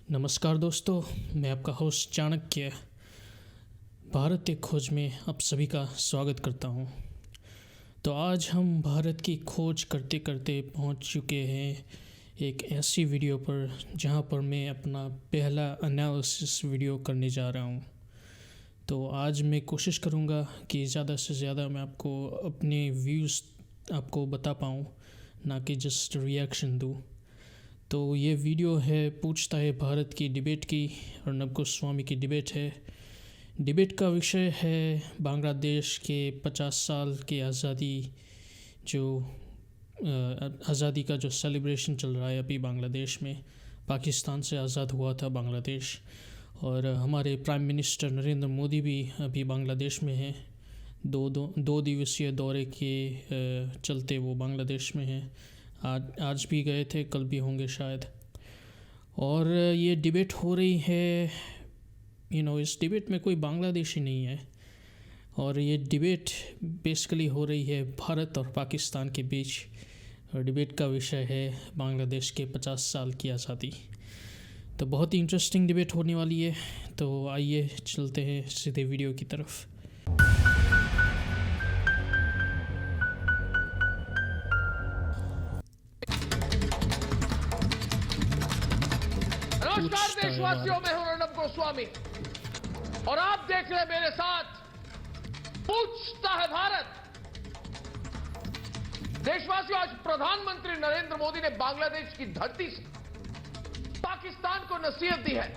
नमस्कार दोस्तों, मैं आपका होस्ट चाणक्य भारत एक खोज में आप सभी का स्वागत करता हूं। तो आज हम भारत की खोज करते करते पहुंच चुके हैं एक ऐसी वीडियो पर जहां पर मैं अपना पहला एनालिसिस वीडियो करने जा रहा हूं। तो आज मैं कोशिश करूंगा कि ज़्यादा से ज़्यादा मैं आपको अपने व्यूज़ आपको बता पाऊँ, ना कि जस्ट रिएक्शन दूँ। तो ये वीडियो है पूछता है भारत की डिबेट की, अर्नब गोस्वामी की डिबेट है। डिबेट का विषय है बांग्लादेश के 50 साल की आज़ादी, जो आज़ादी का जो सेलिब्रेशन चल रहा है अभी बांग्लादेश में। पाकिस्तान से आज़ाद हुआ था बांग्लादेश, और हमारे प्राइम मिनिस्टर नरेंद्र मोदी भी अभी बांग्लादेश में हैं। दो दिवसीय दौरे के चलते वो बांग्लादेश में हैं। आज भी गए थे, कल भी होंगे शायद। और ये डिबेट हो रही है, इस डिबेट में कोई बांग्लादेशी नहीं है, और ये डिबेट बेसिकली हो रही है भारत और पाकिस्तान के बीच। और डिबेट का विषय है बांग्लादेश के 50 साल की आज़ादी। तो बहुत ही इंटरेस्टिंग डिबेट होने वाली है। तो आइए चलते हैं सीधे वीडियो की तरफ। नमस्कार देशवासियों, मैं हूं अर्नब गोस्वामी और आप देख रहे हैं मेरे साथ पूछता है भारत। देशवासियों, आज प्रधानमंत्री नरेंद्र मोदी ने बांग्लादेश की धरती से पाकिस्तान को नसीहत दी है।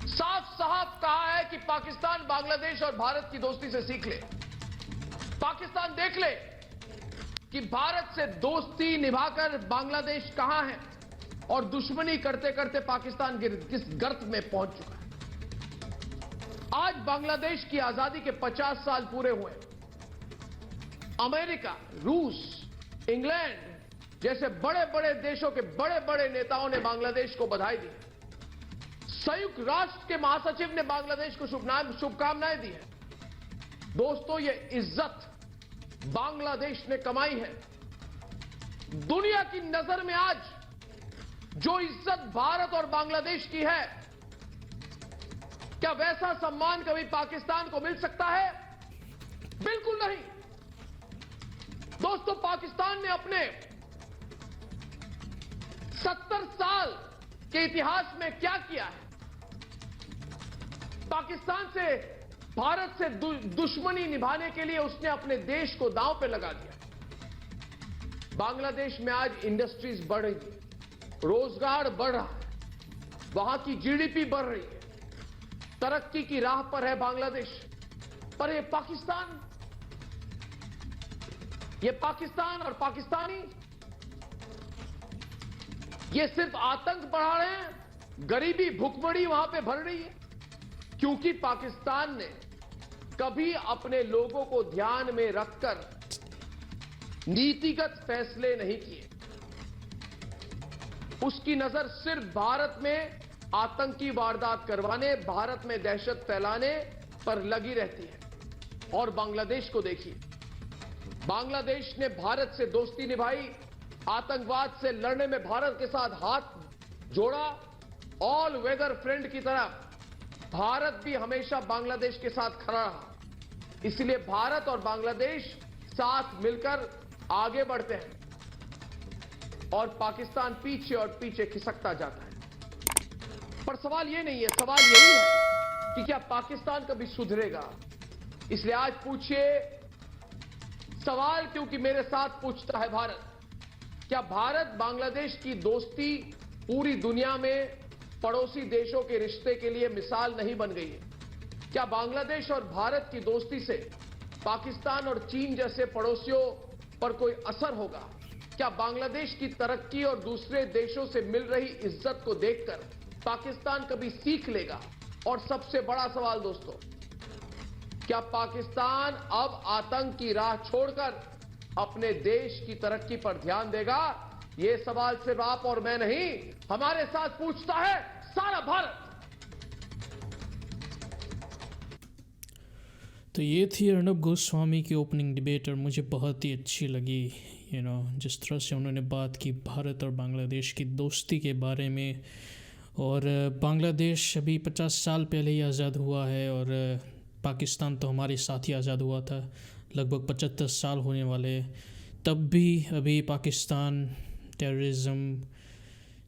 साफ साफ कहा है कि पाकिस्तान बांग्लादेश और भारत की दोस्ती से सीख ले। पाकिस्तान देख ले कि भारत से दोस्ती निभाकर बांग्लादेश कहां है और दुश्मनी करते करते पाकिस्तान किस गर्त में पहुंच चुका है। आज बांग्लादेश की आजादी के 50 साल पूरे हुए। अमेरिका, रूस, इंग्लैंड जैसे बड़े बड़े देशों के बड़े बड़े नेताओं ने बांग्लादेश को बधाई दी। संयुक्त राष्ट्र के महासचिव ने बांग्लादेश को शुभकामनाएं दी है। दोस्तों, यह इज्जत बांग्लादेश ने कमाई है। दुनिया की नजर में आज जो इज्जत भारत और बांग्लादेश की है, क्या वैसा सम्मान कभी पाकिस्तान को मिल सकता है? बिल्कुल नहीं। दोस्तों, पाकिस्तान ने अपने 70 साल के इतिहास में क्या किया है? पाकिस्तान से, भारत से दुश्मनी निभाने के लिए उसने अपने देश को दांव पे लगा दिया। बांग्लादेश में आज इंडस्ट्रीज बढ़ रही है, रोजगार बढ़ रहा है, वहां की जीडीपी बढ़ रही है, तरक्की की राह पर है बांग्लादेश। पर ये पाकिस्तान और पाकिस्तानी ये सिर्फ आतंक बढ़ा रहे हैं। गरीबी, भुखमरी वहां पे भर रही है, क्योंकि पाकिस्तान ने कभी अपने लोगों को ध्यान में रखकर नीतिगत फैसले नहीं किए। उसकी नजर सिर्फ भारत में आतंकी वारदात करवाने, भारत में दहशत फैलाने पर लगी रहती है। और बांग्लादेश को देखिए, बांग्लादेश ने भारत से दोस्ती निभाई, आतंकवाद से लड़ने में भारत के साथ हाथ जोड़ा। ऑल वेदर फ्रेंड की तरह भारत भी हमेशा बांग्लादेश के साथ खड़ा रहा। इसलिए भारत और बांग्लादेश साथ मिलकर आगे बढ़ते हैं और पाकिस्तान पीछे और पीछे खिसकता जाता है। पर सवाल यह नहीं है, सवाल यही है कि क्या पाकिस्तान कभी सुधरेगा? इसलिए आज पूछिए सवाल, क्योंकि मेरे साथ पूछता है भारत। क्या भारत बांग्लादेश की दोस्ती पूरी दुनिया में पड़ोसी देशों के रिश्ते के लिए मिसाल नहीं बन गई है? क्या बांग्लादेश और भारत की दोस्ती से पाकिस्तान और चीन जैसे पड़ोसियों पर कोई असर होगा? क्या बांग्लादेश की तरक्की और दूसरे देशों से मिल रही इज्जत को देखकर पाकिस्तान कभी सीख लेगा? और सबसे बड़ा सवाल दोस्तों, क्या पाकिस्तान अब आतंक की राह छोड़कर अपने देश की तरक्की पर ध्यान देगा? यह सवाल सिर्फ आप और मैं नहीं, हमारे साथ पूछता है सारा भारत। तो ये थी अर्नब गोस्वामी की ओपनिंग डिबेट, और मुझे बहुत ही अच्छी लगी। जिस तरह से उन्होंने बात की भारत और बांग्लादेश की दोस्ती के बारे में, और बांग्लादेश अभी 50 साल पहले ही आज़ाद हुआ है, और पाकिस्तान तो हमारे साथ ही आज़ाद हुआ था, लगभग 75 साल होने वाले। तब भी अभी पाकिस्तान टेररिज्म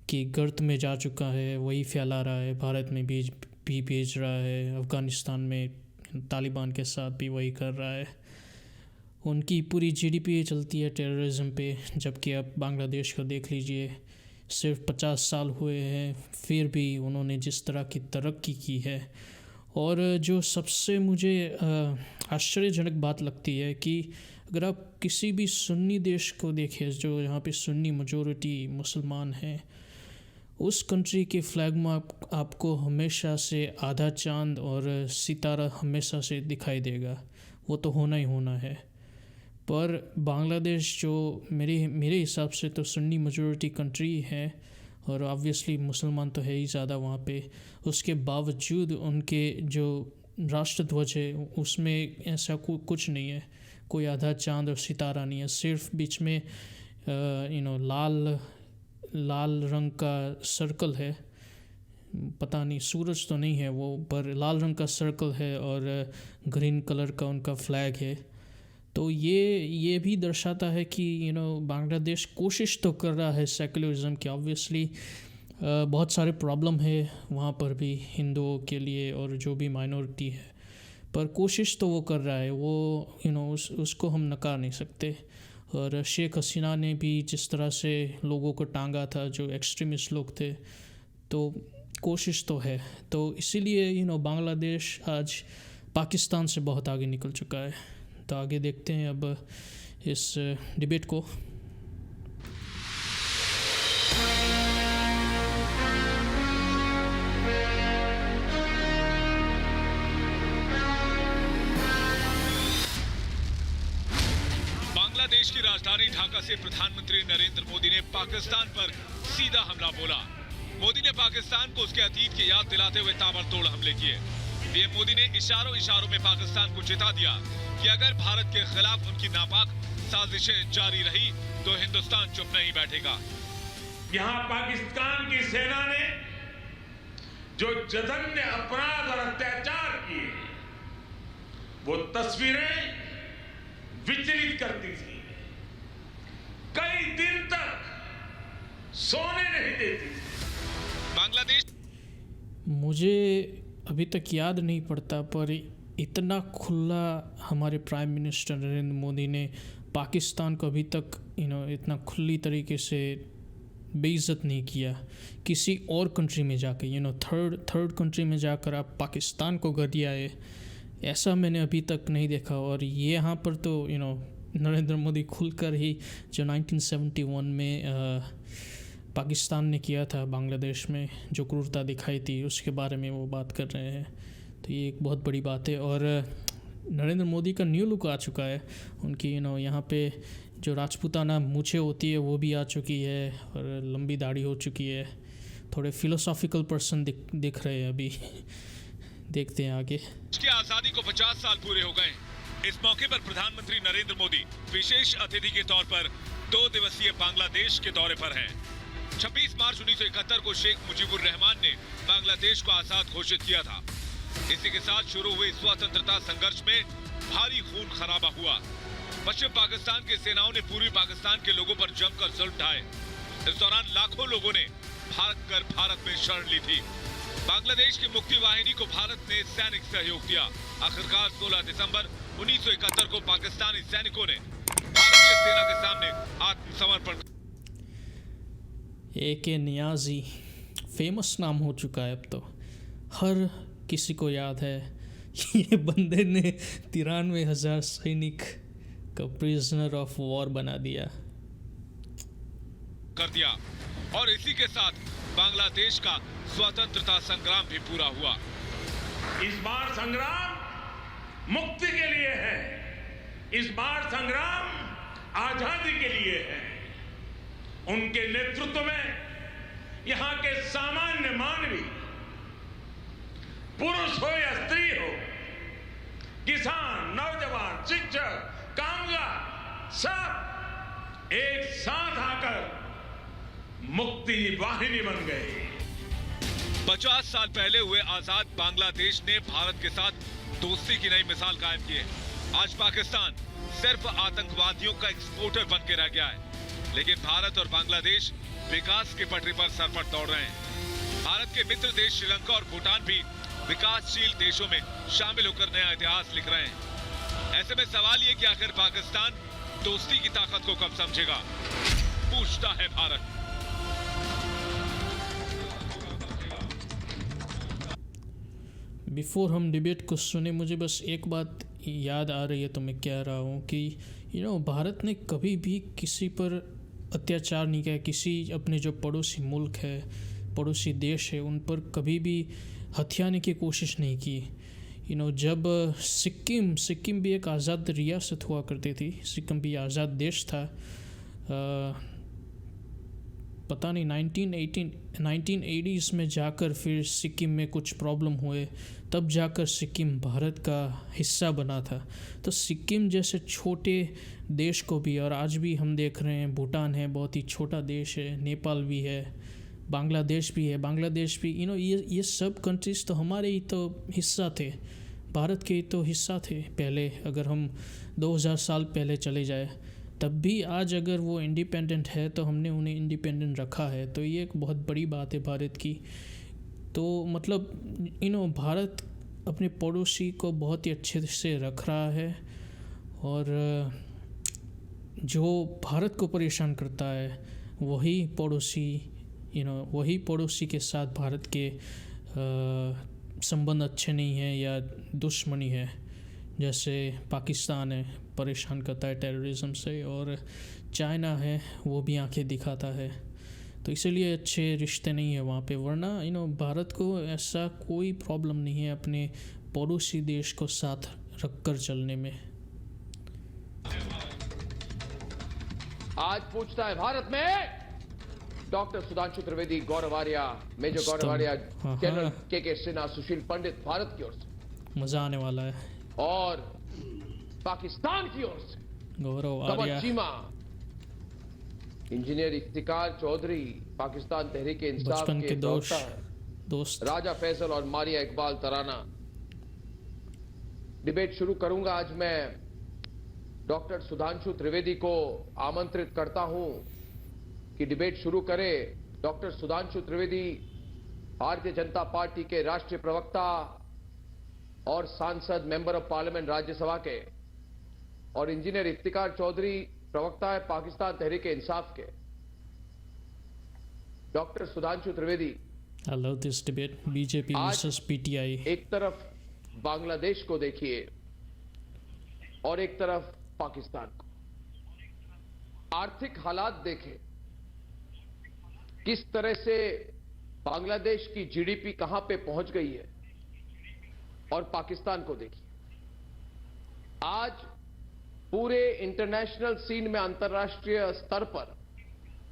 की गर्त में जा चुका है, वही फैला रहा है, भारत में भी भेज रहा है, अफ़गानिस्तान में तालिबान के साथ भी वही कर रहा है। उनकी पूरी जीडीपी चलती है टेररिज्म पे, जबकि अब बांग्लादेश को देख लीजिए, सिर्फ 50 साल हुए हैं, फिर भी उन्होंने जिस तरह की तरक्की की है। और जो सबसे मुझे आश्चर्यजनक बात लगती है कि अगर आप किसी भी सुन्नी देश को देखें, जो यहाँ पे सुन्नी मेजॉरिटी मुसलमान हैं, उस कंट्री के फ्लैग में आपको हमेशा से आधा चांद और सितारा हमेशा से दिखाई देगा, वो तो होना ही होना है। पर बांग्लादेश जो मेरे हिसाब से तो सुन्नी मेजॉरिटी कंट्री है, और ऑब्वियसली मुसलमान तो है ही ज़्यादा वहाँ पे, उसके बावजूद उनके जो राष्ट्रध्वज है उसमें ऐसा कुछ नहीं है, कोई आधा चांद और सितारा नहीं है, सिर्फ बीच में लाल रंग का सर्कल है, पता नहीं सूरज तो नहीं है वो, पर लाल रंग का सर्कल है और ग्रीन कलर का उनका फ्लैग है। तो ये भी दर्शाता है कि बांग्लादेश कोशिश तो कर रहा है सेकुलरिज्म की। ऑब्वियसली बहुत सारे प्रॉब्लम है वहाँ पर भी हिंदुओं के लिए और जो भी माइनॉरिटी है, पर कोशिश तो वो कर रहा है, वो उसको हम नकार नहीं सकते। और शेख हसीना ने भी जिस तरह से लोगों को टांगा था, जो एक्सट्रीमिस्ट लोग थे, तो कोशिश तो है। तो इसीलिए बांग्लादेश आज पाकिस्तान से बहुत आगे निकल चुका है। तो आगे देखते हैं अब इस डिबेट को। बांग्लादेश की राजधानी ढाका से प्रधानमंत्री नरेंद्र मोदी ने पाकिस्तान पर सीधा हमला बोला। मोदी ने पाकिस्तान को उसके अतीत की याद दिलाते हुए ताबड़तोड़ हमले किए। पीएम मोदी ने इशारों में पाकिस्तान को चेता दिया कि अगर भारत के खिलाफ उनकी नापाक साजिशें जारी रही तो हिंदुस्तान चुप नहीं बैठेगा। यहाँ पाकिस्तान की सेना ने जो जघन्य अपराध और अत्याचार किए, वो तस्वीरें विचलित करती थी, कई दिन तक सोने नहीं देती थी। बांग्लादेश, मुझे अभी तक याद नहीं पड़ता, पर इतना खुला हमारे प्राइम मिनिस्टर नरेंद्र मोदी ने पाकिस्तान को अभी तक इतना खुली तरीके से बेइज्जत नहीं किया किसी और कंट्री में जाकर। थर्ड कंट्री में जाकर आप पाकिस्तान को गरियाए, ऐसा मैंने अभी तक नहीं देखा। और ये यहाँ पर तो नरेंद्र मोदी खुलकर ही जो 1971 में पाकिस्तान ने किया था बांग्लादेश में, जो क्रूरता दिखाई थी, उसके बारे में वो बात कर रहे हैं। तो ये एक बहुत बड़ी बात है। और नरेंद्र मोदी का न्यू लुक आ चुका है, उनकी यहाँ पे जो राजपूताना मूछें होती है वो भी आ चुकी है, और लंबी दाढ़ी हो चुकी है। थोड़े फिलोसॉफिकल पर्सन दिख रहे हैं अभी। देखते हैं आगे। इसकी आजादी को 50 साल पूरे हो गए। इस मौके पर प्रधानमंत्री नरेंद्र मोदी विशेष अतिथि के तौर पर 2 दिवसीय बांग्लादेश के दौरे पर हैं। 26 मार्च 1971 को शेख मुजीबुर रहमान ने बांग्लादेश को आजाद घोषित किया था। इसी के साथ शुरू हुए स्वतंत्रता संघर्ष में भारी खून खराबा हुआ। पश्चिम पाकिस्तान की सेनाओं ने पूर्वी पाकिस्तान के लोगों पर जमकर जुल्म ढाए। इस दौरान लाखों लोगों ने भागकर भारत में शरण ली थी। बांग्लादेश की मुक्ति वाहिनी को भारत ने सैनिक सहयोग दिया। आखिरकार 16 दिसंबर 1971 को पाकिस्तानी सैनिकों ने भारतीय सेना के सामने आत्मसमर्पण। AK नियाजी फेमस नाम हो चुका है, अब तो हर किसी को याद है। ये बंदे ने 93,000 सैनिक का प्रिजनर ऑफ वॉर बना दिया कर दिया। और इसी के साथ बांग्लादेश का स्वतंत्रता संग्राम भी पूरा हुआ। इस बार संग्राम मुक्ति के लिए है, इस बार संग्राम आजादी के लिए है। उनके नेतृत्व में यहां के सामान्य मानवी, पुरुष हो या स्त्री हो, किसान, नौजवान, शिक्षक, कामगार, सब एक साथ आकर मुक्ति वाहिनी बन गए। 50 साल पहले हुए आजाद बांग्लादेश ने भारत के साथ दोस्ती की नई मिसाल कायम की है। आज पाकिस्तान सिर्फ आतंकवादियों का एक्सपोर्टर बन के रह गया है, लेकिन भारत और बांग्लादेश विकास की पटरी पर सरपट दौड़ रहे हैं। भारत के मित्र देश श्रीलंका और भूटान भी विकासशील देशों में शामिल होकर नया इतिहास लिख रहे हैं। ऐसे में सवाल ये कि आखिर पाकिस्तान दोस्ती की ताकत को कब समझेगा, पूछता है भारत। बिफोर हम डिबेट को सुने, मुझे बस एक बात याद आ रही है तो मैं कह रहा हूँ कि भारत ने कभी भी किसी पर अत्याचार नहीं किया। किसी अपने जो पड़ोसी मुल्क है, पड़ोसी देश है, उन पर कभी भी हथियाने की कोशिश नहीं की। जब सिक्किम भी एक आज़ाद रियासत हुआ करती थी, सिक्किम भी आज़ाद देश था, पता नहीं 1980s में जाकर फिर सिक्किम में कुछ प्रॉब्लम हुए, तब जाकर सिक्किम भारत का हिस्सा बना था। तो सिक्किम जैसे छोटे देश को भी, और आज भी हम देख रहे हैं भूटान है बहुत ही छोटा देश है, नेपाल भी है, बांग्लादेश भी है। बांग्लादेश भी ये सब कंट्रीज़ तो हमारे ही तो हिस्सा थे, भारत के ही तो हिस्सा थे पहले। अगर हम 2000 साल पहले चले जाए तब भी आज अगर वो इंडिपेंडेंट है तो हमने उन्हें इंडिपेंडेंट रखा है। तो ये एक बहुत बड़ी बात है भारत की। तो मतलब भारत अपने पड़ोसी को बहुत ही अच्छे से रख रहा है, और जो भारत को परेशान करता है वही पड़ोसी के साथ भारत के संबंध अच्छे नहीं हैं या दुश्मनी है। जैसे पाकिस्तान है, परेशान करता है टेररिज्म से, और चाइना है वो भी आंखें दिखाता है। तो इसलिए अच्छे रिश्ते नहीं है वहाँ पे। वरना भारत को ऐसा कोई प्रॉब्लम नहीं है अपने पड़ोसी देश को साथ रखकर चलने में। आज पूछता है भारत में डॉक्टर सुधांशु त्रिवेदी, गौरव आर्या, मेजर गौरव आर्या, जनरल के सिन्हा, सुशील पंडित भारत की ओर से, मज़ा आने वाला है। और पाकिस्तान की ओर से गौरव आर्या, चीमा, इंजीनियर इफ्तिकार चौधरी, पाकिस्तान तहरीक इंसाफ बचपन के दोस्त राजा फैसल और मारिया इकबाल तराना। डिबेट शुरू करूंगा। आज मैं डॉक्टर सुधांशु त्रिवेदी को आमंत्रित करता हूं कि डिबेट शुरू करे। डॉक्टर सुधांशु त्रिवेदी भारतीय जनता पार्टी के राष्ट्रीय प्रवक्ता और सांसद, मेंबर ऑफ पार्लियामेंट राज्यसभा के, और इंजीनियर इफ्तिकार चौधरी प्रवक्ता है पाकिस्तान तहरीक इंसाफ के। Doctor Sudhanshu Trivedi, I love this debate, BJP versus PTI. एक तरफ बांग्लादेश को देखिए और एक तरफ पाकिस्तान को। आर्थिक हालात देखें, किस तरह से बांग्लादेश की जीडीपी कहां पे पहुंच गई है, और पाकिस्तान को देखिए। आज पूरे इंटरनेशनल सीन में, अंतर्राष्ट्रीय स्तर पर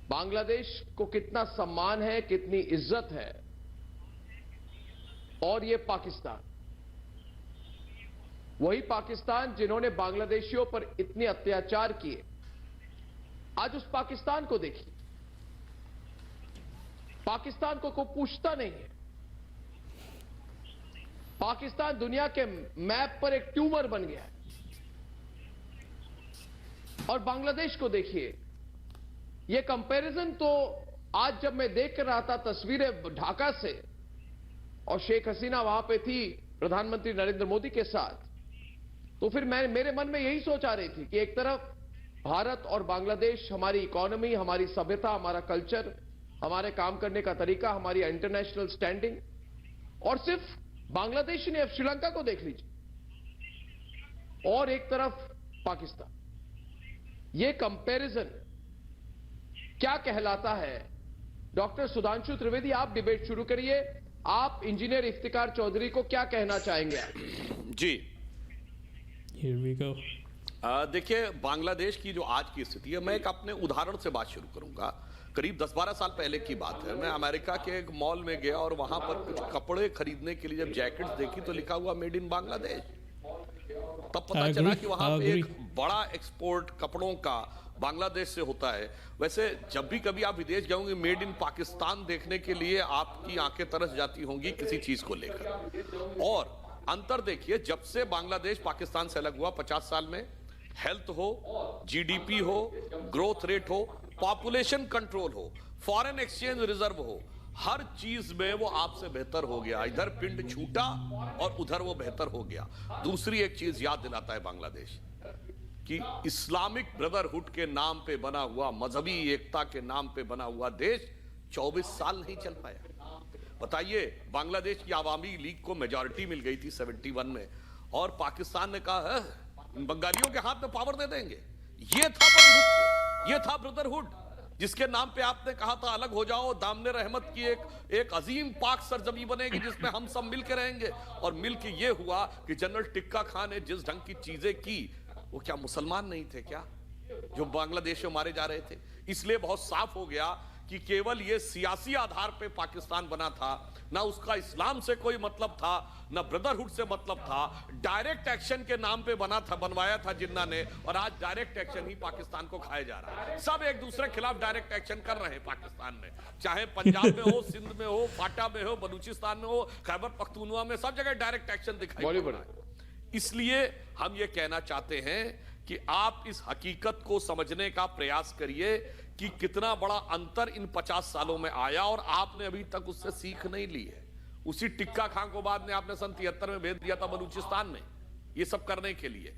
बांग्लादेश को कितना सम्मान है, कितनी इज्जत है। और ये पाकिस्तान, वही पाकिस्तान जिन्होंने बांग्लादेशियों पर इतने अत्याचार किए, आज उस पाकिस्तान को देखिए। पाकिस्तान को कोई पूछता नहीं है। पाकिस्तान दुनिया के मैप पर एक ट्यूमर बन गया है। और बांग्लादेश को देखिए। यह कंपैरिजन तो आज जब मैं देख रहा था तस्वीरें ढाका से, और शेख हसीना वहां पे थी प्रधानमंत्री नरेंद्र मोदी के साथ, तो फिर मेरे मन में यही सोच आ रही थी कि एक तरफ भारत और बांग्लादेश, हमारी इकोनॉमी, हमारी सभ्यता, हमारा कल्चर, हमारे काम करने का तरीका, हमारी इंटरनेशनल स्टैंडिंग, और सिर्फ बांग्लादेश ने, अब श्रीलंका को देख लीजिए, और एक तरफ पाकिस्तान। यह कंपैरिजन क्या कहलाता है? डॉक्टर सुधांशु त्रिवेदी, आप डिबेट शुरू करिए। आप इंजीनियर इफ्तिकार चौधरी को क्या कहना चाहेंगे? जी, Here we go. देखिए, बांग्लादेश की जो आज की स्थिति है, मैं एक अपने उदाहरण से बात शुरू करूंगा। करीब 10-12 साल पहले की बात है। मैं अमेरिका के एक मॉल में गया और वहां पर कुछ कपड़े खरीदने के लिए जब जैकेट्स देखी तो लिखा हुआ मेड इन बांग्लादेश। तब पता चला कि वहां पे एक बड़ा एक्सपोर्ट कपड़ों का बांग्लादेश से होता है। वैसे जब भी कभी आप विदेश जाओगे, मेड इन पाकिस्तान देखने के लिए आपकी आंखें तरस जाती होंगी किसी चीज को लेकर। और अंतर देखिए, जब से बांग्लादेश पाकिस्तान से अलग हुआ 50 साल में, हेल्थ हो, जीडीपी हो, ग्रोथ रेट हो, पॉपुलेशन कंट्रोल हो, फॉरेन एक्सचेंज रिजर्व हो, हर चीज में वो आपसे बेहतर हो गया। इधर पिंड छूटा और उधर वो बेहतर हो गया। दूसरी एक चीज याद दिलाता है बांग्लादेश कि इस्लामिक ब्रदरहुड के नाम पे बना हुआ, मजहबी एकता के नाम पे बना हुआ देश 24 साल नहीं चल पाया। बताइए, बांग्लादेश की आवामी लीग को मेजॉरिटी मिल गई थी 71 में, और पाकिस्तान ने कहा है बंगालियों के हाथ में पावर दे देंगे। ये था बंधुत्व, ये था ब्रदरहुड, जिसके नाम पे आपने कहा था अलग हो जाओ, दामने रहमत की एक अजीम पाक सरजमी बनेगी जिसमें हम सब मिलकर रहेंगे। और मिलकर ये हुआ कि जनरल टिक्का खान ने जिस ढंग की चीजें की, वो क्या मुसलमान नहीं थे क्या जो बांग्लादेश में मारे जा रहे थे? इसलिए बहुत साफ हो गया कि केवल ये सियासी आधार पे पाकिस्तान बना था, ना उसका इस्लाम से कोई मतलब था, ना ब्रदरहुड से मतलब था। डायरेक्ट एक्शन के नाम पे बना था, बनवाया था जिन्ना ने, और आज डायरेक्ट एक्शन ही पाकिस्तान को खाया जा रहा है। सब एक दूसरे के खिलाफ डायरेक्ट एक्शन कर रहे हैं पाकिस्तान में, चाहे पंजाब में हो, सिंध में हो, फाटा में हो, बलूचिस्तान में हो, खैबर पख्तूनवा में, सब जगह डायरेक्ट एक्शन दिखाई पड़ रहा है। इसलिए हम ये कहना चाहते हैं कि आप इस हकीकत को समझने का प्रयास करिए कि कितना बड़ा अंतर इन 50 सालों में आया, और आपने अभी तक उससे सीख नहीं ली है। उसी टिक्का खान को बाद में आपने सन 73 में भेज दिया था बलूचिस्तान में ये सब करने के लिए।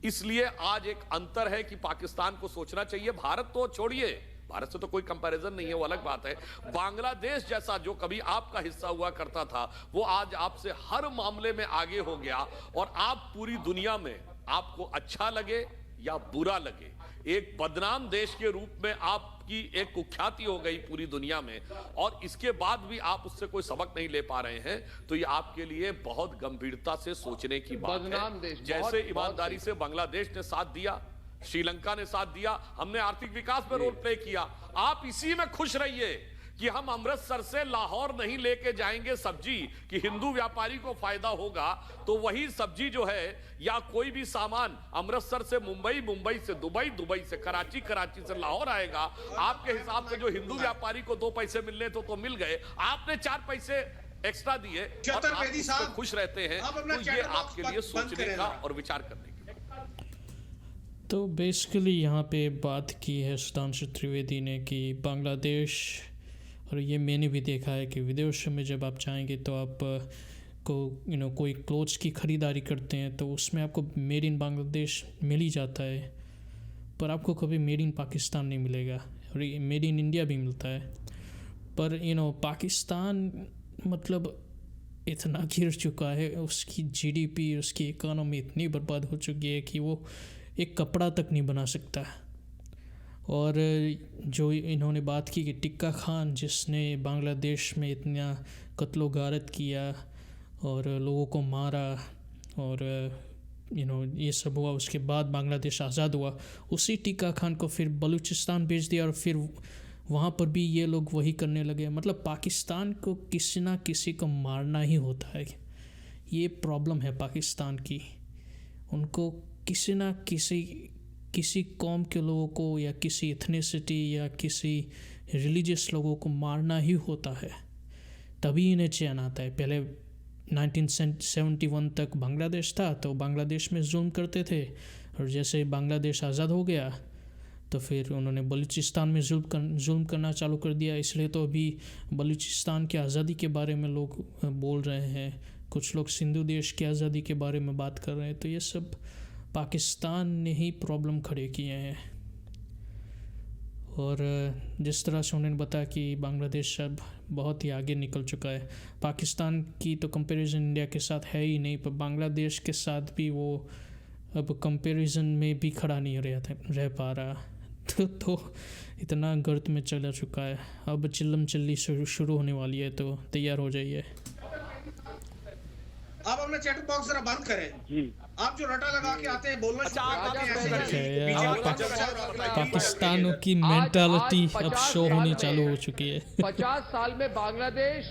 इसलिए आज एक अंतर है कि पाकिस्तान को सोचना चाहिए। भारत तो छोड़िए, भारत से तो कोई कंपैरिजन नहीं है, वो अलग बात है। बांग्लादेश जैसा जो कभी आपका हिस्सा हुआ करता था, वो आज आपसे हर मामले में आगे हो गया, और आप पूरी दुनिया में, आपको अच्छा लगे या बुरा लगे, एक बदनाम देश के रूप में आपकी एक कुख्याति हो गई पूरी दुनिया में, और इसके बाद भी आप उससे कोई सबक नहीं ले पा रहे हैं, तो ये आपके लिए बहुत गंभीरता से सोचने की बात है। जैसे ईमानदारी से बांग्लादेश ने साथ दिया, श्रीलंका ने साथ दिया, हमने आर्थिक विकास में रोल प्ले किया। आप इसी में खुश रहिए कि हम अमृतसर से लाहौर नहीं लेके जाएंगे सब्जी कि हिंदू व्यापारी को फायदा होगा, तो वही सब्जी जो है या कोई भी सामान अमृतसर से मुंबई, मुंबई से दुबई, दुबई से कराची, कराची से लाहौर आएगा। आपके हिसाब से जो हिंदू व्यापारी को 2 पैसे मिलने तो मिल गए, आपने 4 पैसे एक्स्ट्रा दिए और आप खुश रहते हैं, तो ये आपके लिए सोचने का और विचार करने का। तो बेसिकली यहाँ पे बात की है सुधांशु त्रिवेदी ने कि बांग्लादेश, और ये मैंने भी देखा है कि विदेशों में जब आप जाएंगे तो आप को कोई क्लोथ्स की ख़रीदारी करते हैं तो उसमें आपको मेड इन बांग्लादेश मिल ही जाता है, पर आपको कभी मेड इन पाकिस्तान नहीं मिलेगा। और मेड इन इंडिया भी मिलता है, पर पाकिस्तान मतलब इतना गिर चुका है, उसकी जीडीपी, उसकी इकोनॉमी इतनी बर्बाद हो चुकी है कि वो एक कपड़ा तक नहीं बना सकता। और जो इन्होंने बात की कि टिक्का खान जिसने बांग्लादेश में इतना कत्लो गारत किया और लोगों को मारा और ये सब हुआ, उसके बाद बांग्लादेश आज़ाद हुआ, उसी टिक्का खान को फिर बलूचिस्तान भेज दिया और फिर वहाँ पर भी ये लोग वही करने लगे। मतलब पाकिस्तान को किसी ना किसी को मारना ही होता है। ये प्रॉब्लम है पाकिस्तान की, उनको किसी ना किसी कौम के लोगों को या किसी एथनिसिटी या किसी रिलीजियस लोगों को मारना ही होता है, तभी इन्हें चैन आता है। पहले 1971 तक बांग्लादेश था तो बांग्लादेश में जुल्म करते थे, और जैसे बांग्लादेश आज़ाद हो गया तो फिर उन्होंने बलूचिस्तान में जुल्म करना चालू कर दिया। इसलिए तो अभी बलूचिस्तान की आज़ादी के बारे में लोग बोल रहे हैं, कुछ लोग सिंधु देश की आज़ादी के बारे में बात कर रहे हैं। तो ये सब पाकिस्तान ने ही प्रॉब्लम खड़े किए हैं। और जिस तरह से उन्होंने बताया कि बांग्लादेश अब बहुत ही आगे निकल चुका है, पाकिस्तान की तो कंपैरिजन इंडिया के साथ है ही नहीं, पर बांग्लादेश के साथ भी वो अब कंपैरिजन में भी खड़ा नहीं रह पा रहा। तो इतना गर्त में चला चुका है। अब चिल्लम चिल्ली शुरू होने वाली है, तो तैयार हो जाइए। आप अपना चैट बॉक्स जरा बंद करें जी। आप जो रटा लगा के आते हैं बोलना पाकिस्तानों की मेंटालिटी अब शो होनी चालू हो चुकी है। 50 साल में बांग्लादेश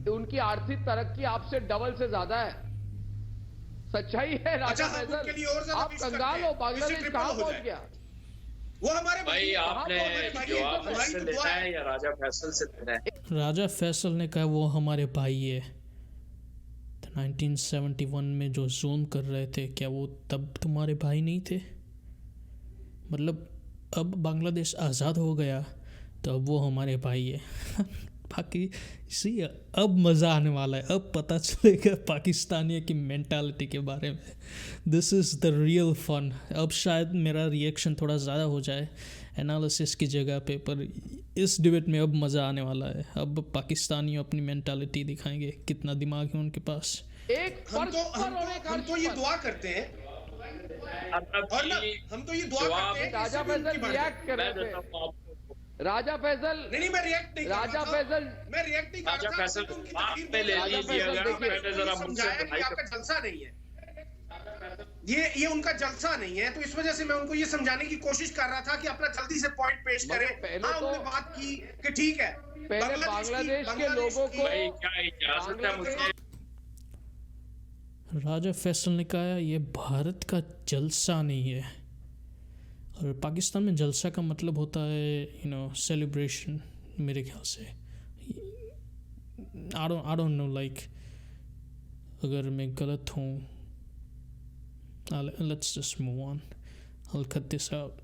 उनकी आर्थिक तरक्की आपसे डबल से ज्यादा है। सच्चाई है राजा अच्छा, हम फैसल। उनके लिए और ज्यादा आप विश करते कंगाल हैं, हो, बांग्लादेश इससे कहाँ ट्रिपल हो पहुंच जाए। गया? वो हमारे भाई आपने हमारे भाई हैं, जवाब तो हमारी मुझसे तो लेना दुआ है या राजा फैसल से लेना है? राजा फैसल ने कहा वो हमारे भाई है। तो 1971 में जो जोन कर रहे थे, क्या वो तब तुम्हारे भाई नहीं थे? मतलब अब बांग्लादेश आज़ाद हो गया तो अब वो हमारे भाई है। बाकी सी अब मज़ा आने वाला है, अब पता चलेगा पाकिस्तानियों की मेंटालिटी के बारे में। This is the real fun. अब शायद मेरा रिएक्शन थोड़ा ज़्यादा हो जाए एनालिसिस की जगह पे, पर इस डिबेट में अब मज़ा आने वाला है। अब पाकिस्तानी अपनी मेंटालिटी दिखाएंगे, कितना दिमाग है उनके पास। एक फर्श पर और एक हम तो अर्श ये पर। दुआ करते हैं अर्नब और ना जी, हम तो ये दुआ जवाब करते हैं कि राजा इससे भी उनकी फैसल बढ़े। रिएक्ट कर मैं रहे देता थे। हूं आपको। राजा फैसल, नहीं मैं रिएक्ट नहीं कर रहा राजा था। फैसल, मैं रिएक्ट नहीं कर राजा रहा था, फैसल, सिर्फ उनकी बात तकरीर पे ले बोल रहा था। लीजिएगा, मैंने देखिए, उनको जरा ये मुझसे समझाया कि पढ़ाई आपका जलसा नहीं है, ये उनका जलसा नहीं है, तो इस वजह से मैं उनको ये समझाने की कोशिश कर रहा था कि अपना जल्दी से पॉइंट पेश मगर करें। पहले हाँ, तो- उन्होंने बात की कि ठीक है पहले बांग्लादेश के लोगों को भाई क्या इजाजत है मुझे? राजा फैसल ने कहा ये भारत का जलसा नहीं है, और पाकिस्तान में जलसा का मतलब होता है सेलिब्रेशन, मेरे ख्याल से। आई डोंट नो, लाइक अगर मैं गलत हूँ, let's just move on. I'll cut this out.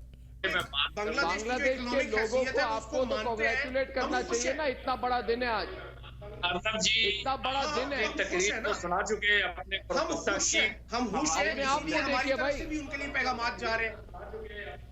Bangladesh के लोगों को आपको तो कॉन्ग्रेचुलेट करना चाहिए ना, इतना बड़ा दिन है आज, अर्नब जी इतना बड़ा दिन है। अपनी तकरीर को सुना चुके हैं, अपने हम प्रवक्ता खुश की हैं, हम खुश हैं, अपने आप को इसलिए हमारी देखिए तरफ भाई। से भी उनके लिए पैगामात जा रहे हैं।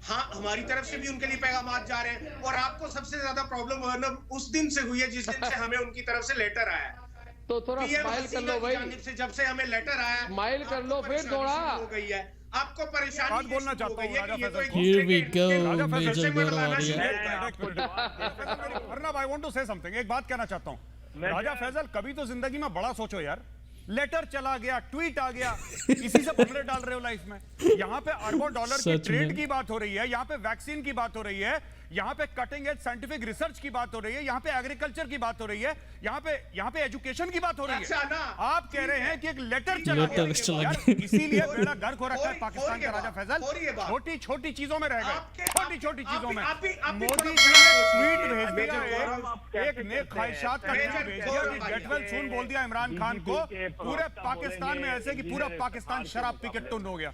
हाँ, हमारी तरफ से भी उनके लिए पैगामात जा रहे हैं, और आपको सबसे ज्यादा प्रॉब्लम उस दिन से हुई है जिस दिन से हमें उनकी तरफ से लेटर आया है। तो थोड़ा PM स्माइल कर हसीना लो की भाई, जानिब से जब से हमें लेटर आया है, स्माइल कर लो आपको फिर परेशानी थोड़ा। शुरू हो गई है। आपको परेशानी बात बोलना ये शुरू हो चाहता हूँ, गई है राजा कि ये तो फैसल। एक Here दूसरे we के- go, के राजा फैसल Major से मिलवाना Garwaria. शुरू हो गया है। Arnab, I want to say something. एक बात कहना चाहता हूँ, राजा फैसल, कभी तो जिंदगी में बड़ा सोचो यार। लेटर चला गया, ट्वीट आ गया, इसी से भंगड़े डाल रहे हो लाइफ में। यहाँ पे अरबों डॉलर की सच ट्रेड में। की बात हो रही है, यहाँ पे वैक्सीन की बात हो रही है, यहाँ पे कटिंग एज साइंटिफिक रिसर्च की बात हो रही है, यहाँ पे एग्रीकल्चर की बात हो रही है, यहाँ पे एजुकेशन की बात हो रही अच्छा है। ना, आप कह रहे हैं कि एक लेटर चला लेटर गया चला यार, गया। इसीलिए बेड़ा गर्क हो रखा है और- पाकिस्तान और का ये राजा बात, फैसल। और ये बात। छोटी छोटी चीजों में रह गए, आपके- छोटी छोटी आप- चीजों में। आप भी मोदी थोड़ा जी ने सोच ट्वीट लीजिए। भेज दिया, मेजर गौरव, एक नेक ख्वाहिशात का मेजर ट्वीट भेज दिया गौरव कि भाई, गेट वेल सून बोल दिया इमरान खान को, पूरे पाकिस्तान में ऐसे कि पूरा पाकिस्तान शराब पी के टुन हो गया।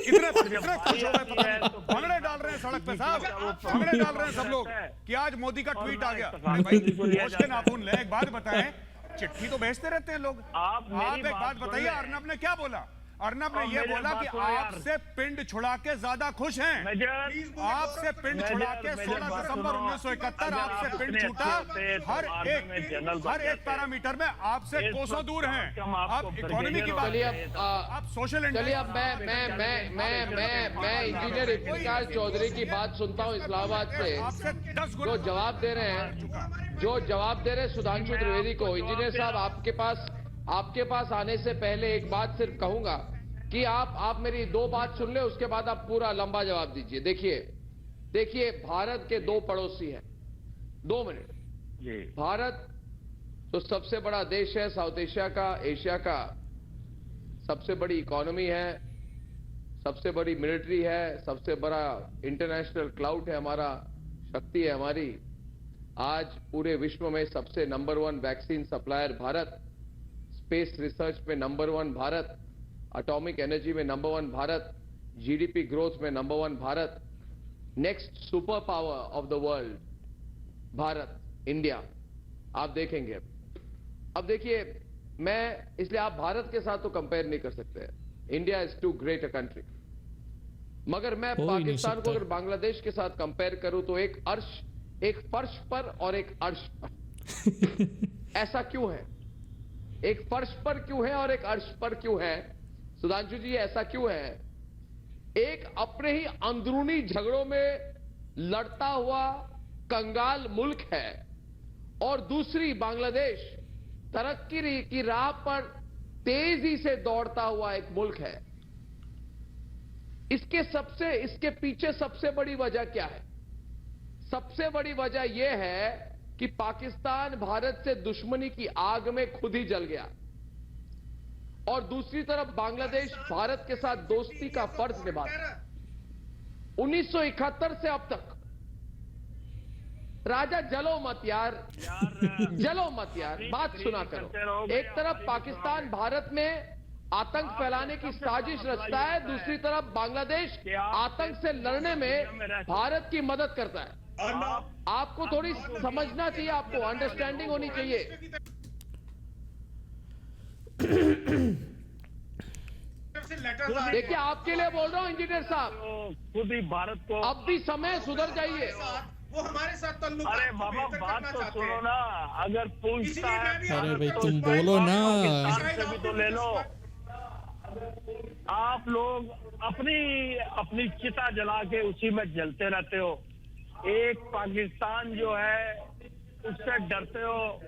इतने खुश हो गए, पता नहीं, भंगड़े डाल रहे हैं सड़क पे साहब, भंगड़े डाल रहे हैं सब लोग कि आज मोदी का ट्वीट आ गया। अरे भाई, होश के नाखून ले। एक बात बताएं, चिट्ठी तो भेजते रहते हैं लोग। आप एक बात बताइए, अर्नब ने क्या बोला? अर्नब ने ये बोला कि आपसे पिंड छुड़ा के ज्यादा खुश हैं। आपसे पिंड छुड़ा के 16 दिसंबर 1971 आपसे पिंड छूटा। हर एक पैरामीटर में आपसे कोसों दूर हैं। आप इकोनॉमी की बात, चलिए अब आप सोशल, चलिए अब मैं इंजीनियर इफ्तिकार चौधरी की बात सुनता हूँ इस्लामाबाद से, आपसे 10 जो जवाब दे रहे हैं, सुधांशु त्रिवेदी को। इंजीनियर साहब, आपके पास आने से पहले एक बात सिर्फ कहूंगा कि आप मेरी दो बात सुन ले, उसके बाद आप पूरा लंबा जवाब दीजिए। देखिए भारत के दो पड़ोसी हैं। 2 मिनट। भारत तो सबसे बड़ा देश है, साउथ एशिया का सबसे बड़ी इकोनॉमी है, सबसे बड़ी मिलिट्री है, सबसे बड़ा इंटरनेशनल क्लाउड है, हमारा शक्ति है हमारी। आज पूरे विश्व में सबसे number 1 vaccine supplier Bharat, space research में नंबर 1 भारत, एटॉमिक एनर्जी में नंबर 1 भारत, जीडीपी ग्रोथ में number 1 Bharat, next super power of the world Bharat, India. आप देखेंगे। अब देखिए, मैं इसलिए आप भारत के साथ तो कंपेयर नहीं कर सकते, India is too great a country. मगर मैं हो ही नहीं पाकिस्तान को सकता। अगर बांग्लादेश के साथ कंपेयर करूं तो एक फर्श पर और एक अर्श पर। ऐसा क्यों है? एक फर्श पर क्यों है और एक अर्श पर क्यों है? सुधांशु जी, ऐसा क्यों है? एक अपने ही अंदरूनी झगड़ों में लड़ता हुआ कंगाल मुल्क है, और दूसरी बांग्लादेश तरक्की की राह पर तेजी से दौड़ता हुआ एक मुल्क है। इसके पीछे सबसे बड़ी वजह क्या है? सबसे बड़ी वजह यह है कि पाकिस्तान भारत से दुश्मनी की आग में खुद ही जल गया, और दूसरी तरफ बांग्लादेश भारत के साथ दोस्ती का फर्ज निभाता है। 1971 से अब तक राजा जलो मत यार, जलो मत यार, बात सुना करो। एक तरफ पाकिस्तान भारत में आतंक फैलाने की साजिश रचता है, दूसरी तरफ बांग्लादेश आतंक से लड़ने में भारत की मदद करता है। आपको थोड़ी समझना चाहिए, आपको अंडरस्टैंडिंग होनी चाहिए। देखिए आपके लिए बोल रहा हूं इंजीनियर साहब, खुद ही भारत को अब भी समय सुधर जाइए। वो हमारे साथ अरे बाबा बात तो सुनो ना, अगर पूछता है अरे भाई तुम बोलो ना। पाकिस्तान से भी तो ले लो। आप लोग अपनी चिता जला के उसी में जलते रहते हो। एक पाकिस्तान जो है उससे डरते हो।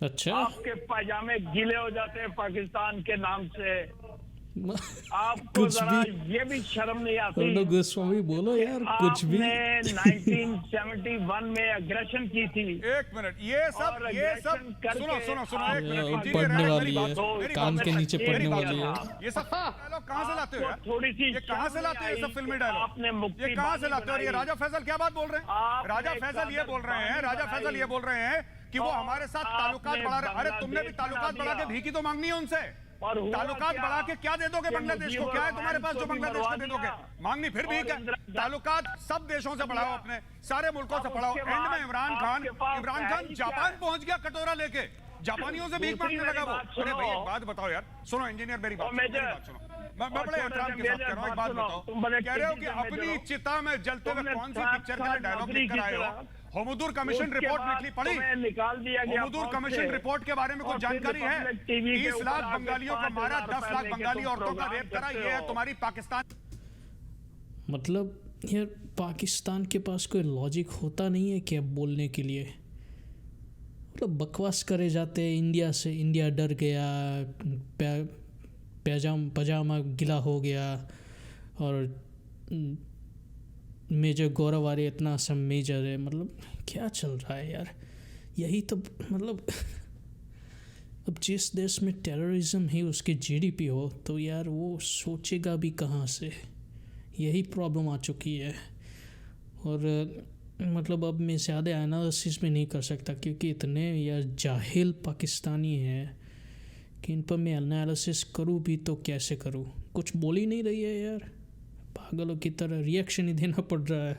अच्छा, आपके पायजामे गीले हो जाते हैं पाकिस्तान के नाम से। आपको कुछ जरा भी ये भी शर्म नहीं आती। अर्णब गोस्वामी बोलो यार, कुछ भी। आपने 1971 में एग्रेशन की थी। एक मिनट, ये सब सुनो सुनो सुनो, एक मिनट, ये इंजीनियर पढ़ने है, वाली मेरी है, बात- मेरी कान बात- के नीचे मेरी पढ़ने बात वाली सुनो। है। ये सब डायलॉग कहाँ से लाते हो यार? थोड़ी सी ये कहाँ से लाते हो ये सब फिल्मी डायलॉग? आपने मुक्ति ये कहाँ से बानी लाते हो? और ये बनाई। राजा फैसल क्या बात बोल रहे हैं? आपने राजा फैसल ये बोल रहे हैं, राजा फैसल ये बोल रहे हैं कि वो हमारे साथ ताल्लुकात बढ़ा रहे। अरे तुमने भी ताल्लुकात बढ़ा के भीखी तो मांगनी है उनसे। और हुआ ताल्लुकात क्या? बढ़ा के क्या दे दोगे कि बांग्लादेश को? मुजीबुर क्या है तुम्हारे पास जो रहमान को भी बांग्लादेश को दे मरवा दोगे? दिया। मांगनी फिर भी और क्या? इंदिरा- ताल्लुकात सब देशों से बढ़ाओ, अपने सारे मुल्कों से बढ़ाओ। उसके एंड में बाद इमरान आपके पास खान है ही जापान क्या? पहुंच गया कटोरा लेके, जापानियों से भीख दूसरी मांगने लगा वो। मेरी बात अरे भाई सुनो। एक बात बताओ यार, सुनो इंजीनियर मेरी बात और सुनो, मेरी मेजर- बात सुनो। मैं बड़े एहतराम के साथ कह रहा हूँ, एक बात सुनो, बताओ। तुम बड़े कह रहे हो कि टीवी के अपनी मेजर हो। चिता में जलते हुए तुमने कौन सी सात पिक्चर के लिए साल डायलॉग नौकरी लिख कर आए की हो? तरह। होमुदुर कमीशन उसके रिपोर्ट बाद निकली पढ़ी? तुम्हें निकाल दिया गया होमुदुर फौज कमीशन से। रिपोर्ट के बारे में और कुछ फिर जानकारी है? रिपब्लिक टीवी के 30 लाख ऊपर आके बंगालियों को 5,000 मारा, 10 लाख रुपए बंगाली लेके औरतों का तुम रेप करा, प्रोग्राम ये है करते तुम्हारी पाकिस्तान। मतलब यार पाकिस्तान के पास कोई लॉजिक होता नहीं है क्या बोलने के लिए? मतलब बकवास करे जाते हैं इंडिया से। इंडिया डर गया, पजामा गिला हो गया, और मेजर गौरवारी इतना सब मेजर है। मतलब क्या चल रहा है यार? यही तो मतलब अब जिस देश में टेररिज्म ही उसकी जीडीपी हो तो यार वो सोचेगा भी कहाँ से? यही प्रॉब्लम आ चुकी है। और मतलब अब मैं ज़्यादा एनालिसिस में नहीं कर सकता क्योंकि इतने यार जाहिल पाकिस्तानी हैं कि इन पर मैं एनालिसिस करूँ भी तो कैसे करूँ? कुछ बोल ही नहीं रही है यार, पागलों की तरह रिएक्शन ही देना पड़ रहा है।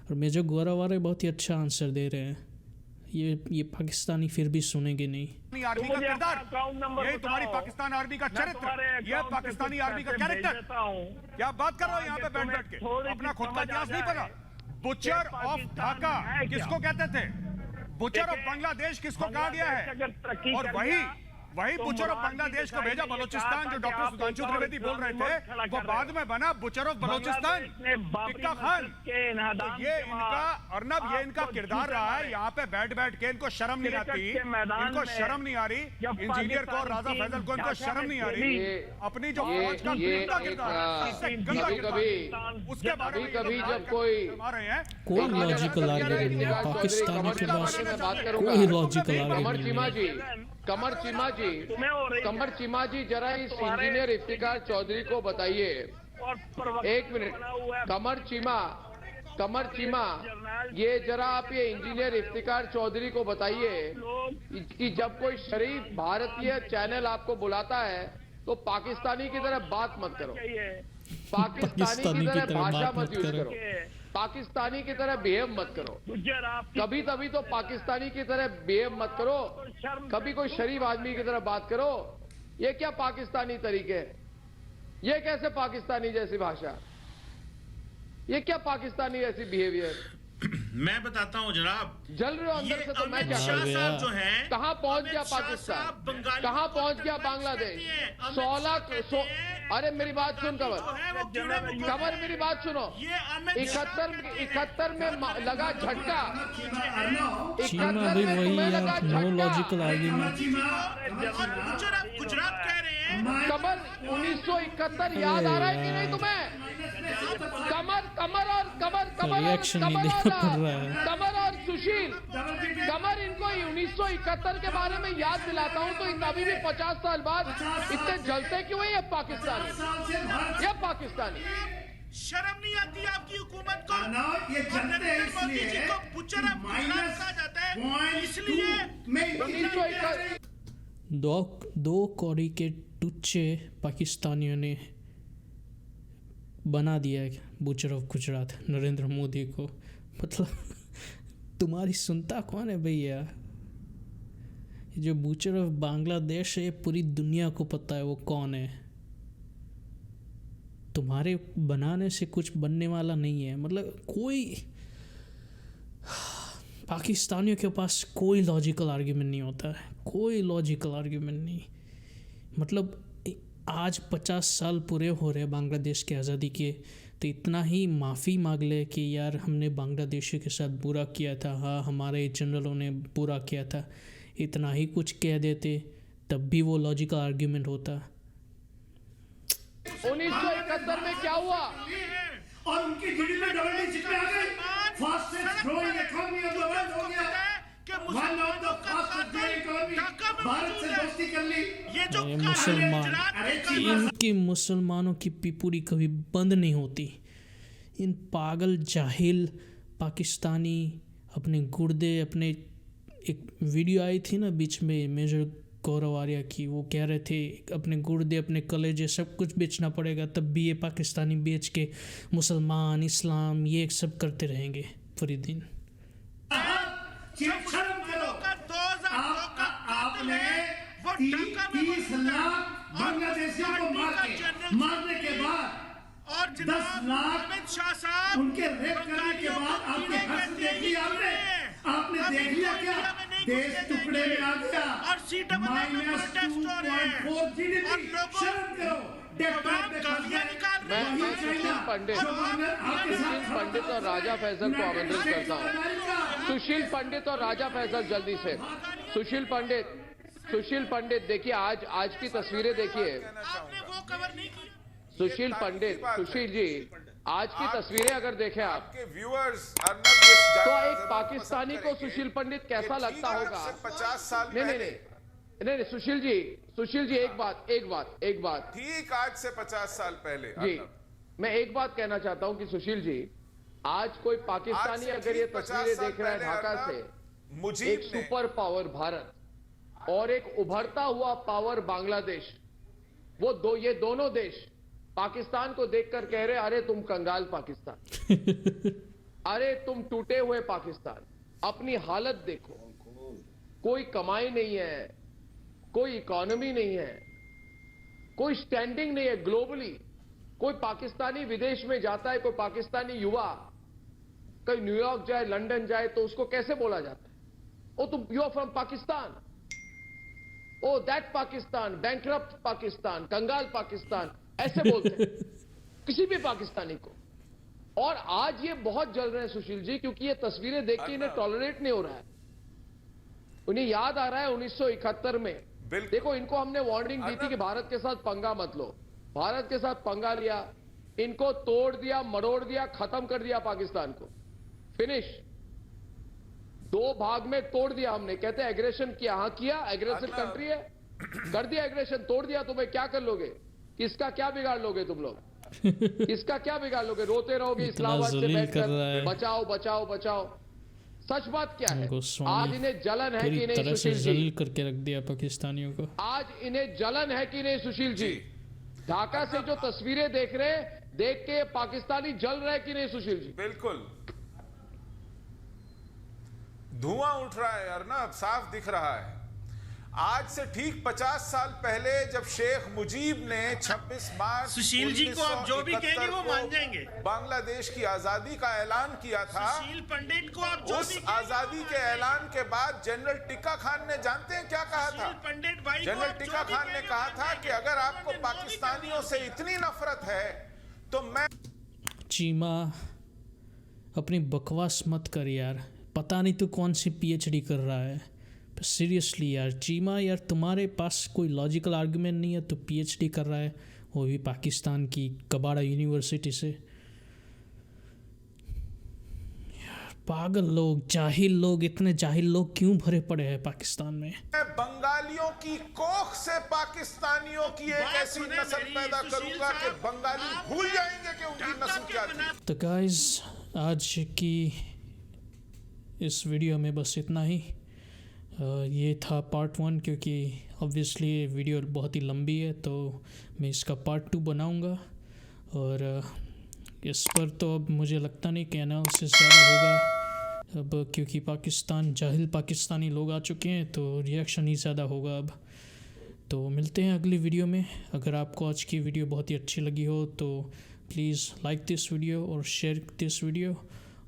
और मेजर गौरवारे बहुत ही अच्छा आंसर दे रहे हैं। ये पाकिस्तानी फिर भी सुनेंगे नहीं। आर्मी का मुझे किरदार, अपना अकाउंट नंबर यही तुम्हारी बताओ। पाकिस्तान आर्मी का मैं चरित्र, तुम्हारे यह अकाउंट पाकिस्तानी से आर्मी का पैसे भेज कैरेक्टर। देता हूं। क्या बात कर रहे हो यहाँ पे ताकि बैठ तुम्हें बैठ के? थोड़ी अपना सी खुद का समझ आ इतिहास नहीं जाए पता? बुचर कि ऑफ पाकिस्तान ढाका है क्या? किसको कहते थे? बुचर ऑफ देखिए, बांग्लादेश किसको कहा गया बांग्लादेश अगर है? तरक्की और कर वही गया, वही तो बुचर ऑफ मुराद बांग्लादेश को की भेजा दिखाई ने बलोचिस्तान, कहा जो था कि डॉक्टर आप सुधांशु एक और त्रिवेदी बोल रहे इस्लामी थे, मुल्क खड़ा वो कर बाद रहे में बना बुचर ऑफ बलोचिस्तान। बांग्लादेश ने बाबरी टिक्का खान, मस्जिद के इन्हदाम तो ये के इनका बाद अर्नब, ये इनका आपको किरदार झूठे रहा है। मारे। यहाँ पे बैठ बैठ के इनको शर्म नहीं क्रिकेट आती, के मैदान इनको में शर्म नहीं आ रही। जब इंजीनियर को, पाकिस्तान राजा टीम फैसल को, इनको ढाका शर्म में नहीं आ रही। खेली, अपनी जो ये- फौज का ये गंदा एक, किरदार, इससे गंदा कभी- किरदार, कभी- उसके बारे में ये कभी लोग जब बात कोई- करवा रहे हैं। कोई और राजा लॉजिकल फैसल कह रहे हैं आर्ग्यूमेंट कि नहीं है आप पाकिस्तानी के पास। मैं बात करूंगा। कोई लॉजिकल कमर आर्ग्यूमेंट चीमा नहीं है। जी, कमर चीमा जी, तुम्हें हो रही है। कमर चीमा जी, जरा इस इंजीनियर इफ्तिकार चौधरी को बताइए। और प्रवक्ता एक मिनट, बना हुआ है। कमर चीमा, ये जरा आप ये इंजीनियर इफ्तिकार चौधरी को बताइए कि जब कोई शरीफ भारतीय चैनल आपको बुलाता है तो पाकिस्तानी की तरह बात मत करो, पाकिस्तानी की तरह भाषा मत यूज करो, पाकिस्तानी की तरह बिहेव मत करो। गुज्जर आपकी कभी तभी तो पाकिस्तानी की तरह बिहेव मत करो, कभी कोई शरीफ आदमी की तरह बात करो। ये क्या पाकिस्तानी तरीके हैं? ये कैसे पाकिस्तानी जैसी भाषा? ये क्या पाकिस्तानी जैसी बिहेवियर? मैं बताता हूँ जनाब, जल रहे हो अंदर से तो मैं अमित क्या शाह करूं? साहब जो हैं, कहाँ पहुंच गया अमित शाह पाकिस्तान? साहब बंगालियों कहाँ को पहुंच गया दंगाबाज बांग्लादेश? कहते हैं, अमित 16 शाह कहते हैं, अरे मेरी बात सुन कमर, जो है वो कीड़े मकोड़े कमर मेरी बात सुनो। ये अमित शाह कहते हैं। 71 में लगा झटका, चीमा भी वही यार, नो लॉजिकल आर्ग्यूमेंट। और गुजरात कह रहे हैं, कमर 1971 याद आ रहा है कि नहीं तुम्हें? कमर और रिएक्शन नहीं देना पड़ रहा है। कमर और सुशील, कमर इनको 1971 के बारे में याद दिलाता हूं तो अभी भी 50 साल बाद इतने जलते क्यों है ये पाकिस्तानी? शर्म नहीं आती आपकी हुकूमत को? ये जनते हैं इसलिए को बुचर ऑफ गुजरात कहा जाता है, इसलिए 1971 दो कौड़ी के टुच्चे पाकिस्तानियों ने बना दिया है बूचर ऑफ गुजरात नरेंद्र मोदी को। मतलब तुम्हारी सुनता कौन है भैया? ये जो बूचर ऑफ बांग्लादेश है पूरी दुनिया को पता है वो कौन है। तुम्हारे बनाने से कुछ बनने वाला नहीं है। मतलब कोई पाकिस्तानियों के पास कोई लॉजिकल आर्ग्यूमेंट नहीं होता है, कोई लॉजिकल आर्ग्यूमेंट नहीं। मतलब आज 50 साल पूरे हो रहे बांग्लादेश की आज़ादी के, तो इतना ही माफ़ी मांग ले कि यार हमने बांग्लादेशियों के साथ बुरा किया था, हाँ हमारे जनरलों ने बुरा किया था, इतना ही कुछ कह देते तब भी वो लॉजिकल आर्ग्यूमेंट होता। 1971 में क्या हुआ? और उनकी जीडीपी डबल डिजिट में आ गई, fastest growing economy of the world हो गया, one of the fastest growing economy, Bharat से दोस्ती कर ली। ये जो मुसलमान, इनकी मुसलमानों की पिपुड़ी कभी बंद नहीं होती। इन पागल जाहिल पाकिस्तानी अपने गुर्दे, अपने एक वीडियो आई थी ना बीच में मेजर गौरव आर्या की, वो कह रहे थे अपने गुर्दे अपने कलेजे सब कुछ बेचना पड़ेगा तब भी ये पाकिस्तानी बेच के मुसलमान इस्लाम ये सब करते रहेंगे पूरे दिन। आपने 30 लाख बांग्लादेशियों को मारने के बाद और 10 लाख अमित शाह साहब उनके रेप करने के बाद आपने हर्ष देख लिया, आपने देख लिया क्या देश टुकड़े में आ गया और -2.4 जीडीपी। शर्म करो। मैं सुशील पंडित और राजा फैसल को आमंत्रित करता हूँ। सुशील पंडित और राजा फैसल जल्दी से। सुशील पंडित देखिए, आज की तस्वीरें देखिए। सुशील पंडित, सुशील जी आज की तस्वीरें अगर देखें आप, व्यूअर्स तो एक पाकिस्तानी को सुशील पंडित कैसा लगता होगा? 50 साल नहीं सुशील जी एक बात ठीक आज से 50 साल पहले जी, मैं एक बात कहना चाहता हूं कि सुशील जी आज कोई पाकिस्तानी अगर ये तस्वीरें देख रहा है ढाका से, एक सुपर पावर भारत और एक उभरता हुआ पावर बांग्लादेश, ये दोनों देश पाकिस्तान को देखकर कह रहे अरे तुम कंगाल पाकिस्तान, अरे तुम टूटे हुए पाकिस्तान, अपनी हालत देखो, कोई कमाई नहीं है, कोई इकोनॉमी नहीं है, कोई स्टैंडिंग नहीं है ग्लोबली। कोई पाकिस्तानी विदेश में जाता है, कोई पाकिस्तानी युवा कहीं न्यूयॉर्क जाए, लंदन जाए, तो उसको कैसे बोला जाता है? ओ तुम you are from Pakistan, oh that Pakistan, bankrupt Pakistan, कंगाल पाकिस्तान, ऐसे बोलते हैं किसी भी पाकिस्तानी को। और आज ये बहुत जल रहे हैं सुशील जी, क्योंकि ये तस्वीरें देख के इन्हें टॉलरेट नहीं हो रहा है। उन्हें याद आ रहा है 1971 में, देखो इनको हमने वार्निंग दी थी कि भारत के साथ पंगा मत लो, भारत के साथ पंगा लिया, इनको तोड़ दिया, मरोड़ दिया, खत्म कर दिया पाकिस्तान को, फिनिश, 2 भाग में तोड़ दिया हमने। कहते हैं एग्रेशन किया, हाँ किया, एग्रेसिव कंट्री है, कर दिया एग्रेशन, तोड़ दिया, तुम्हें क्या कर लोगे? किसका क्या बिगाड़ लोगे तुम लोग? किसका क्या बिगाड़ लोगे? रोते रहोगे इस्लामाबाद से बैठकर बचाओ बचाओ बचाओ। सच बात क्या है? आज इन्हें जलन है कि नहीं सुशील जी? जलील करके रख दिया पाकिस्तानियों को। आज इन्हें जलन है कि नहीं सुशील जी? ढाका से जो तस्वीरें देख रहे हैं, देख के पाकिस्तानी जल रहे हैं कि नहीं सुशील जी? बिल्कुल धुआं उठ रहा है यार ना, अब साफ दिख रहा है। आज से ठीक 50 साल पहले जब शेख मुजीब ने 26 मार्च सुशील जी को आप जो भी कहेंगे वो मान जाएंगे, बांग्लादेश की आजादी का ऐलान किया था। सुशील पंडित को आप जो उस आजादी के ऐलान के बाद जनरल टिक्का खान ने जानते हैं क्या कहा था? जनरल टिक्का खान ने कहा था कि अगर आपको पाकिस्तानियों से इतनी नफरत है तो मैं। चीमा अपनी बकवास मत कर यार, पता नहीं तू कौन सी PhD कर रहा है। सीरियसली यार चीमा, यार तुम्हारे पास कोई लॉजिकल आर्गुमेंट नहीं है तो PhD कर रहा है, वो भी पाकिस्तान की कबाड़ा यूनिवर्सिटी से। यार पागल लोग, जाहिल लोग, इतने जाहिल लोग क्यों भरे पड़े हैं पाकिस्तान में? मैं बंगालियों की कोख से पाकिस्तानियों की एक ऐसी नस्ल पैदा करूंगा कि बंगाली भूल जाएंगे कि उनकी नस्ल क्या थी। तो गाइस, आज की इस वीडियो में बस इतना ही। ये था पार्ट 1, क्योंकि ऑब्वियसली ये वीडियो बहुत ही लंबी है, तो मैं इसका पार्ट 2 बनाऊंगा। और इस पर तो अब मुझे लगता नहीं कि एनालिसिस ज़्यादा होगा अब, क्योंकि जाहिल पाकिस्तानी लोग आ चुके हैं, तो रिएक्शन ही ज़्यादा होगा अब। तो मिलते हैं अगली वीडियो में। अगर आपको आज की वीडियो बहुत ही अच्छी लगी हो तो प्लीज़ लाइक दिस वीडियो और शेयर दिस वीडियो,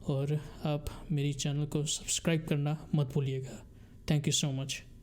और आप मेरी चैनल को सब्सक्राइब करना मत भूलिएगा। Thank you so much.